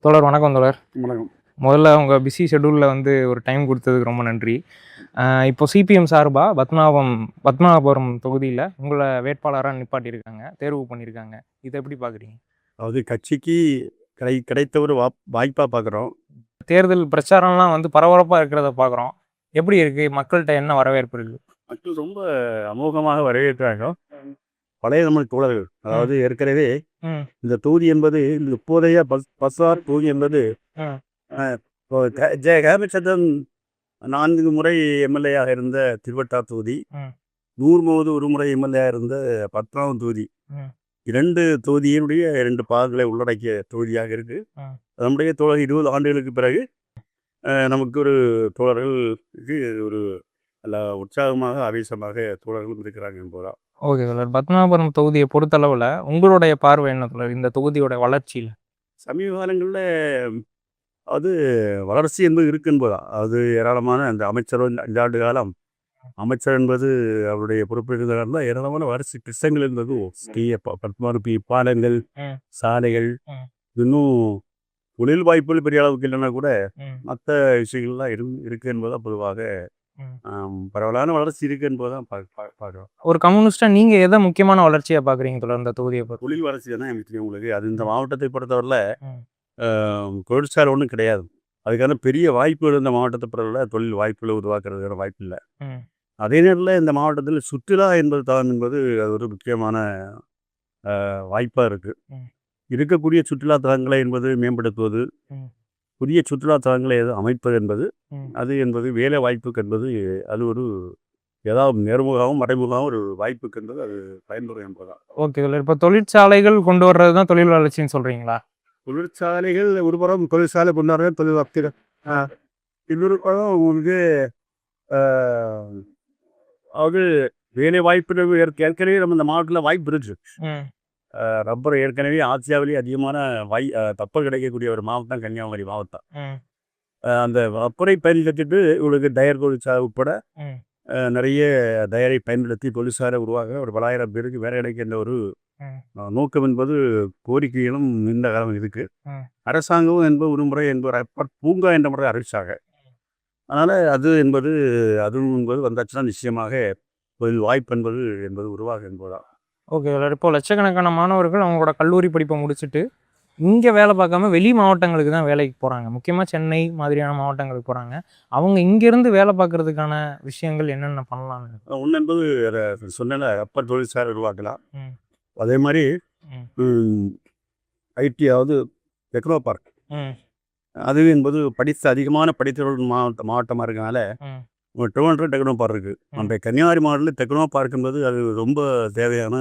தோழர் வணக்கம் தோழர். வணக்கம். முதல்ல உங்க பிஸி ஷெட்யூல்ல வந்து ஒரு டைம் கொடுத்ததுக்கு ரொம்ப நன்றி. இப்போ சிபிஎம் சார்பா பத்மநாபபுரம் தொகுதியில உங்கள வேட்பாளரா நிப்பாட்டியிருக்காங்க. தேர்வு பண்ணியிருக்காங்க. இத எப்படி பார்க்குறீங்க? அதாவது கட்சிக்கு கிடைத்த ஒரு வாய்ப்பா பார்க்குறோம். தேர்தல் பிரச்சாரம்லாம் வந்து பரபரப்பா இருக்கிறத பார்க்குறோம். எப்படி இருக்கு? மக்கள்ட்ட என்ன வரவேற்பு இருக்கு? மக்கள் ரொம்ப அமோகமாக வரவேற்கிறாங்க. பழைய தமிழ் தோழர்கள், அதாவது ஏற்கனவே இந்த தொகுதி என்பது இப்போதைய பசார் தொகுதி என்பது ஹேமச்சந்திரன் 4 முறை எம்எல்ஏயாக இருந்த திருவட்டார் தொகுதி, நூர் முகமது ஒரு முறை எம்எல்ஏ இருந்த பத்மநாபம் தொகுதி, 2 தொகுதியினுடைய 2 பாகங்களை உள்ளடக்கிய தொகுதியாக இருக்கு. நம்முடைய தோழர் 20 ஆண்டுகளுக்கு பிறகு நமக்கு ஒரு தோழர்களுக்கு ஒரு நல்ல உற்சாகமாக ஆவேசமாக தோழர்களும் இருக்கிறாங்க என்பதா. ஓகே தோழர். பத்மநாபபுரம் தொகுதியை பொறுத்தளவில் உங்களுடைய பார்வை என்ன தோழர் இந்த தொகுதியோட வளர்ச்சியில்? சமீப காலங்களில் அது வளர்ச்சி என்பது இருக்கு என்பதுதான். அது ஏராளமான அந்த அமைச்சர் 5 ஆண்டு காலம் அமைச்சர் என்பது அவருடைய பொறுப்பிருந்த காலம் ஏராளமான வளர்ச்சி திட்டங்கள் இருந்தது. பத்மநாபி பாலங்கள், சாலைகள், இன்னும் தொழில் வாய்ப்புகள் பெரிய அளவுக்கு இல்லைன்னா கூட மற்ற விஷயங்கள்லாம் இருக்கு என்பதுதான் பொதுவாக பரவலான வளர்ச்சி இருக்கு என்பதுதான் பார்க்குறோம். ஒரு கம்யூனிஸ்டா நீங்க எதை முக்கியமான வளர்ச்சியா பாக்குறீங்க தொடர் இந்த தொகுதியை? தொழில் வளர்ச்சி தானே எனக்கு தெரியும் உங்களுக்கு. அது இந்த மாவட்டத்தை பொறுத்தவரையில் தொழிற்சாலை ஒன்றும் கிடையாது. அதுக்கான பெரிய வாய்ப்புகள் இந்த மாவட்டத்தை பொறுத்தவரையில் தொழில் வாய்ப்புகளை உருவாக்குறதுக்கான வாய்ப்பு இல்லை. அதே நேரத்தில் இந்த மாவட்டத்தில் சுற்றுலா என்பது அது ஒரு முக்கியமான வாய்ப்பாக இருக்கு. இருக்கக்கூடிய சுற்றுலா தலங்களை என்பது மேம்படுத்துவது, புதிய சுற்றுலா தலங்களை அமைப்பது என்பது வேலை வாய்ப்புக்கு என்பது அது ஒரு ஏதாவது நேர்முகமாகவும் மறைமுகமாகவும் ஒரு வாய்ப்புக்கு என்பது அது பயன்படும் என்பதுதான். ஓகே. இப்போ தொழிற்சாலைகள் கொண்டு வர்றது தான் தொழில் வளர்ச்சின்னு சொல்றீங்களா? தொழிற்சாலைகள் ஒரு புறம் தொழிற்சாலை கொண்டு வர்றது தொழில் வளர்ச்சி, இன்னொரு புறம் உங்களுக்கு அதாவது வேலை வாய்ப்பு ஏற்கனவே நம்ம இந்த மாவட்டத்தில் வாய்ப்பு இருக்கு. ரப்பர் ஏற்கனவே ஆசியாவிலேயே அதிகமான ரப்பர் கிடைக்கக்கூடிய ஒரு மாவட்டம் கன்னியாகுமரி மாவட்டம். அந்த ரப்பரை பயன்படுத்திட்டு இவங்களுக்கு டயர் தொழிற்சாலை உட்பட நிறைய டயரை பயன்படுத்தி தொழிற்சாலை உருவாக ஒரு 10,000 பேருக்கு வேலை கிடைக்கின்ற ஒரு நோக்கம் என்பது கோரிக்கைகளும் நீண்ட காலம் இருக்கு. அரசாங்கமும் என்பது ஒரு முறை ரப்பர் பூங்கா என்ற முறை அறிவிச்சாங்க. அதனால அதுவும் வந்தாச்சுன்னா நிச்சயமாக தொழில் வாய்ப்பு என்பது உருவாக என்பதுதான். ஓகே. இப்போ லட்சக்கணக்கான மாணவர்கள் அவங்களோட கல்லூரி படிப்பை முடிச்சுட்டு இங்கே வேலை பார்க்காம வெளி மாவட்டங்களுக்கு தான் வேலைக்கு போகிறாங்க. முக்கியமாக சென்னை மாதிரியான மாவட்டங்களுக்கு போகிறாங்க. அவங்க இங்கேருந்து வேலை பார்க்கறதுக்கான விஷயங்கள் என்னென்ன பண்ணலாம்? ஒன்று என்பது சொன்ன ரப்பர் தொழிற்சாலை உருவாக்கலாம். அதே மாதிரி ஐடி, அதாவது டெக்னோ பார்க், அது என்பது அதிகமான படித்தவர்கள் மாவட்டமாக இருக்கனால திருவண்ணாமலை டெக்னோ பார்க் இருக்குது. நம்ம கன்னியாகுமரி மாவட்டத்தில் டெக்னோ பார்க் என்பது அது ரொம்ப தேவையான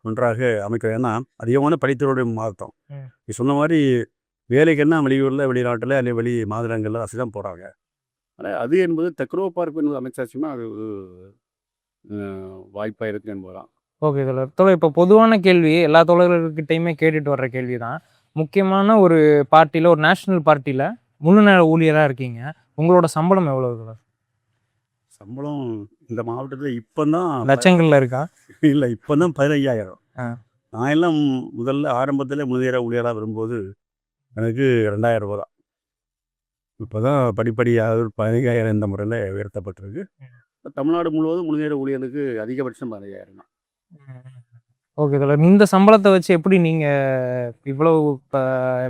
ஒன்றாக அமைக்கிறது. ஏன்னா அதிகமான படித்தவருடைய மாவட்டம். நீ சொன்ன மாதிரி வேலைக்குன்னா வெளியூரில், வெளிநாட்டில், அல்லது வெளி மாநிலங்களில் வசதி தான் போகிறாங்க. ஆனால் அது என்பது டெக்னோ பார்க் என்பது அமைச்சாச்சுன்னா அது ஒரு வாய்ப்பாக இருக்குது என்பதுதான். ஓகே தோழர். இப்போ பொதுவான கேள்வி எல்லா தோழர்கள்கிட்டையுமே கேட்டுட்டு வர்ற கேள்வி தான். முக்கியமான ஒரு பார்ட்டியில், ஒரு நேஷனல் பார்ட்டியில் முழு நேர ஊழியராக இருக்கீங்க. உங்களோட சம்பளம் எவ்வளோ தோழர்? சம்பளம் இந்த மாவட்டத்தில் இப்போ தான் லட்சங்களில் இருக்கா? இல்லை, இப்போ தான் 15,000. நான் எல்லாம் முதல்ல ஆரம்பத்தில் முழுநேர ஊழியராக வரும்போது எனக்கு 2,000 ரூபா தான். இப்போ தான் படிப்படியாக 15,000 இந்த முறையில் உயர்த்தப்பட்டிருக்கு. தமிழ்நாடு முழுவதும் முழுநேர ஊழியருக்கு அதிகபட்சம் 15,000 தான். ஓகே தோழர். இந்த சம்பளத்தை வச்சு எப்படி நீங்கள் இவ்வளவு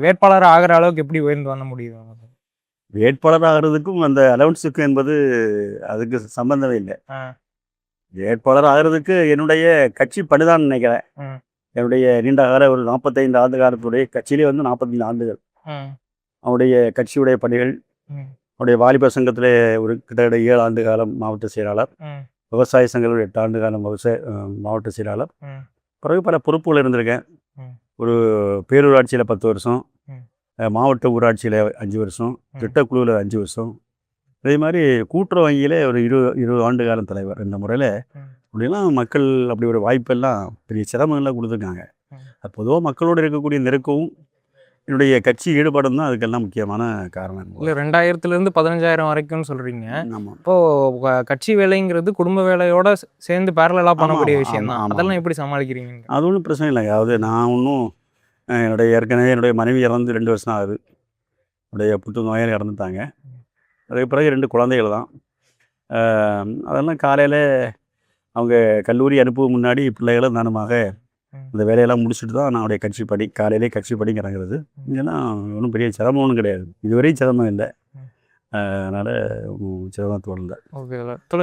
வேட்பாளராக ஆகிற அளவுக்கு எப்படி உயர்ந்து வர முடியும்? வேட்பாளர் ஆகிறதுக்கும் அந்த அலவன்ஸுக்கும் என்பது அதுக்கு சம்பந்தமே இல்லை. வேட்பாளர் ஆகிறதுக்கு என்னுடைய கட்சி பணிதான் நினைக்கிறேன். என்னுடைய நீண்ட கால ஒரு 45 ஆண்டு காலத்துடைய கட்சியிலே 45 ஆண்டுகள் அவருடைய கட்சியுடைய பணிகள். அவருடைய வாலிபர் சங்கத்தில் ஒரு கிட்டத்தட்ட 7 ஆண்டு காலம் மாவட்ட செயலாளர், விவசாய சங்கத்தில் 8 ஆண்டு காலம் மாவட்ட செயலாளர், பிறகு பல பொறுப்புகள் இருந்திருக்கேன். ஒரு பேரூராட்சியில் 10 வருஷம், மாவட்ட ஊராட்சியில் 5 வருஷம், திட்டக்குழுவில் 5 வருஷம், அதே மாதிரி கூட்டுறவு வங்கியில் ஒரு 20 ஆண்டு காலம் தலைவர். இந்த முறையில் அப்படிலாம் மக்கள் அப்படி ஒரு வாய்ப்பெல்லாம் பெரிய சிரமங்கள்லாம் கொடுத்துருக்காங்க. அது பொதுவாக மக்களோடு இருக்கக்கூடிய நெருக்கமும் என்னுடைய கட்சி ஈடுபாடும் தான் அதுக்கெல்லாம் முக்கியமான காரணம். இல்லை, 2000 15,000 வரைக்கும்னு சொல்கிறீங்க. ஆமாம். இப்போது கட்சி வேலைங்கிறது குடும்ப வேலையோட சேர்ந்து பேரலாக பண்ணக்கூடிய விஷயம் தான். அதெல்லாம் எப்படி சமாளிக்கிறீங்க? அது ஒன்றும் பிரச்சனை இல்லை. அதாவது நான் ஒன்றும் என்னுடைய மனைவி இறந்து 2 வருஷம் ஆகுது. என்னுடைய புற்றுநோயால் இறந்துட்டாங்க. அதுக்கு பிறகு 2 குழந்தைகள் தான். அதெல்லாம் காலையில் அவங்க கல்லூரி அனுப்பும் முன்னாடி பிள்ளைகளும் நானுமாக இந்த வேலையெல்லாம் முடிச்சுட்டு தான் நான் கட்சி பணி காலையிலே கட்சி பணிக்கு இறங்குறது. இங்கேனா ஒன்றும் பெரிய சிரமம் ஒன்றும் கிடையாது. இதுவரையும் சிரமம் இல்லை. அதனால் சிரமத்தோடு இல்லை. ஓகே.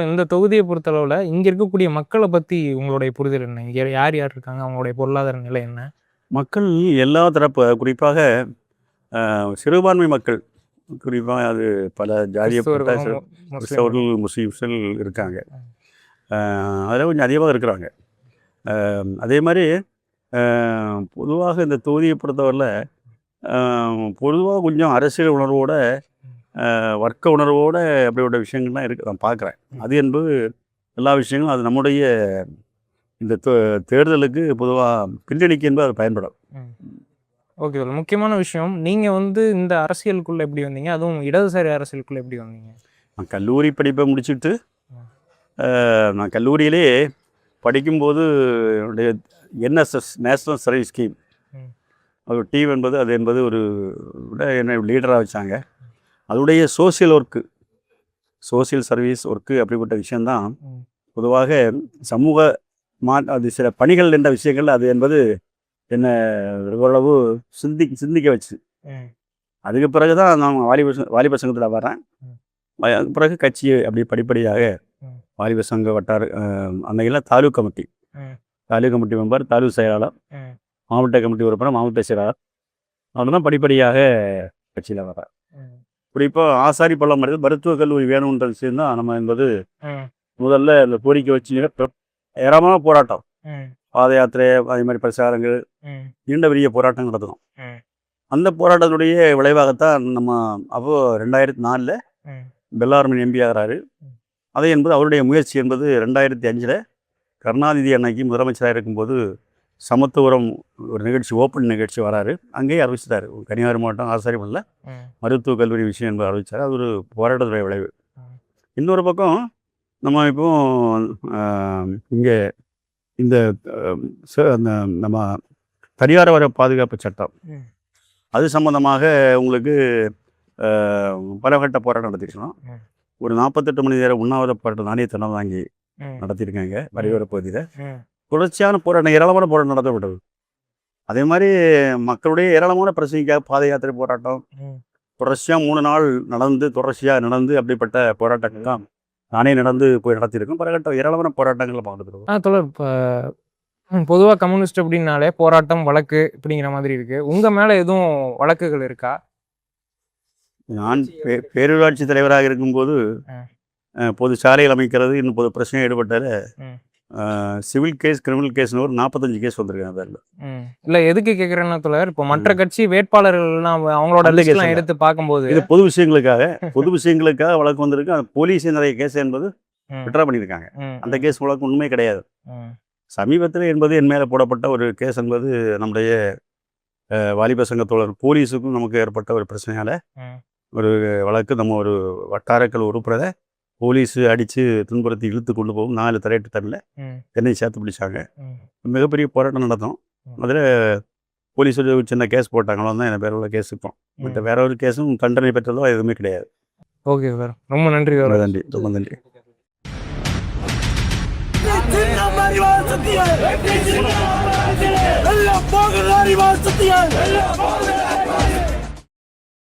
இந்த தொகுதியை பொறுத்தளவில் இங்கே இருக்கக்கூடிய மக்களை பற்றி உங்களுடைய புரிதல் என்ன? இங்கே யார் யார் இருக்காங்க? அவங்களுடைய பொருளாதார நிலை என்ன? மக்கள் எல்லா தரப்பு, குறிப்பாக சிறுபான்மை மக்கள், குறிப்பாக அது பல ஜாதியப்பட்ட கிறிஸ்தவர்கள், முஸ்லீம்கள் இருக்காங்க. அதில் கொஞ்சம் அதிகமாக இருக்கிறாங்க. அதே மாதிரி பொதுவாக இந்த தொகுதியை பொறுத்தவரையில் பொதுவாக கொஞ்சம் அரசியல் உணர்வோட வர்க்க உணர்வோட அப்படியோட விஷயங்கள்லாம் இருக்குது, நான் பார்க்குறேன். அது என்பது எல்லா விஷயங்களும் அது நம்முடைய இந்த தேர்தலுக்கு பொதுவாக பின்னணிக்கு என்பது அது பயன்படும். ஓகே. முக்கியமான விஷயம், நீங்கள் இந்த அரசியலுக்குள்ளே எப்படி வந்தீங்க? அதுவும் இடதுசாரி அரசியலுக்குள்ளே எப்படி வந்தீங்க? நான் கல்லூரி படிப்பை முடிச்சுட்டு நான் கல்லூரியிலே படிக்கும்போது என்னுடைய என்எஸ்எஸ் நேஷ்னல் சர்வீஸ் ஸ்கீம், அது டீம் என்பது அது என்பது ஒரு என்னை லீடராக வச்சாங்க. அதோடைய social work, social service work அப்படிப்பட்ட விஷயந்தான் பொதுவாக சமூக அது சில பணிகள் என்ற விஷயங்கள் அது என்பது என்னை ஓரளவு சிந்திக்க வச்சு. அதுக்கு பிறகு தான் நான் வாலிப சங்கத்தில் வரேன். அதுக்கு பிறகு கட்சி அப்படி படிப்படியாக வாலிப சங்க வட்டார அன்னைக்கெல்லாம் தாலுக் கமிட்டி மெம்பர், தாலுக் செயலாளர், மாவட்ட கமிட்டி உறுப்பினர், மாவட்ட செயலாளர், அவர்தான் படிப்படியாக கட்சியில் வரேன். குறிப்பாக ஆசாரி பள்ளம் மருத்துவக் கல்லூரி வேணுன்ற விஷயம்தான் நம்ம என்பது முதல்ல இந்த கோரிக்கை வச்சு ஏராளமான போராட்டம், பாத யாத்திரை, அதே மாதிரி பிரச்சாரங்கள், நீண்ட பெரிய போராட்டம் நடத்தணும். அந்த போராட்டத்துடைய விளைவாகத்தான் நம்ம அப்போது 2004 பெல்லார்மின் எம்பி ஆகிறாரு. அதை என்பது அவருடைய முயற்சி என்பது 2005 கருணாநிதி அன்னைக்கு முதலமைச்சராக இருக்கும்போது சமத்துவரம் ஒரு நிகழ்ச்சி, ஓப்பன் நிகழ்ச்சி வராரு. அங்கேயே அறிவிச்சிட்டாரு, கன்னியாகுமரி மாவட்டம் ஆசாரிமல்ல மருத்துவக் கல்லூரி விஷயம் என்பது அறிவிச்சார். அது ஒரு போராட்டத்துடைய விளைவு. இன்னொரு பக்கம் நம்ம இப்போ இங்கே இந்த நம்ம தனியார் வர பாதுகாப்பு சட்டம், அது சம்மந்தமாக உங்களுக்கு பலகட்ட போராட்டம் நடத்திருக்கணும். ஒரு 48 மணி நேரம் உண்ணாவிரத போராட்டம் நானே தினம் வாங்கி நடத்தியிருக்காங்க வரைவர பகுதியில். தொடர்ச்சியான போராட்டம், ஏராளமான போராட்டம் நடத்தப்பட்டது. அதே மாதிரி மக்களுடைய ஏராளமான பிரச்சனைக்காக பாத யாத்திரை போராட்டம் தொடர்ச்சியாக 3 நாள் தொடர்ச்சியாக நடந்து அப்படிப்பட்ட போராட்டங்கள்லாம் நானே போய் நடத்தியிருக்கேன். பலகட்ட ஏராளமான போராட்டங்களை பார்த்துருக்கோம். தொடர் இப்போ பொதுவாக கம்யூனிஸ்ட் அப்படின்னாலே போராட்டம், வழக்கு இப்படிங்கிற மாதிரி இருக்குது. உங்கள் மேலே எதுவும் வழக்குகள் இருக்கா? நான் பேரூராட்சி தலைவராக இருக்கும்போது பொது சாலைகள் அமைக்கிறது, இன்னும் பொது பிரச்சனையாக ஈடுபட்டால் சிவில் கேஸ், கிரிமினல் கேஸ்னு ஒரு 45 கேஸ் வந்திருக்கேன். அதில் இல்லை எதுக்கு கேட்குறேன்னா தொடர், இப்போ மற்ற கட்சி வேட்பாளர்கள்லாம் அவங்களோட லிஸ்ட்லாம் எடுத்து பார்க்கும்போது இது பொது விஷயங்களுக்காக வழக்கு வந்திருக்கு. அந்த போலீஸ் நிறைய கேஸ் என்பது விட்ரா பண்ணியிருக்காங்க. அந்த கேஸ் வழக்கு உண்மை கிடையாது. சமீபத்தில் என்பது என் மேலே போடப்பட்ட ஒரு கேஸ் என்பது நம்முடைய வாலிப சங்கத்தோழர் போலீஸுக்கும் நமக்கு ஏற்பட்ட ஒரு பிரச்சனையால் ஒரு வழக்கு. நம்ம ஒரு வட்டாரக்கள் உறுப்பினரை போலீஸ் அடித்து துன்புறுத்தி இழுத்து கொண்டு போகும் 4 தரையட்டு தண்ணில் என்னை சேர்த்து பிடிச்சாங்க. மிகப்பெரிய போராட்டம் நடத்தும். அதில் போலீஸ் ஒரு சின்ன கேஸ் போட்டாங்களோ தான் என் பேரோட கேஸ் இருக்கும். மற்ற வேற ஒரு கேஸும் தண்டனை பெற்றதோ எதுவுமே கிடையாது. ஓகே சார், ரொம்ப நன்றி. நன்றி, ரொம்ப நன்றி. எல்லாம் போக அறிவால் சத்தியால்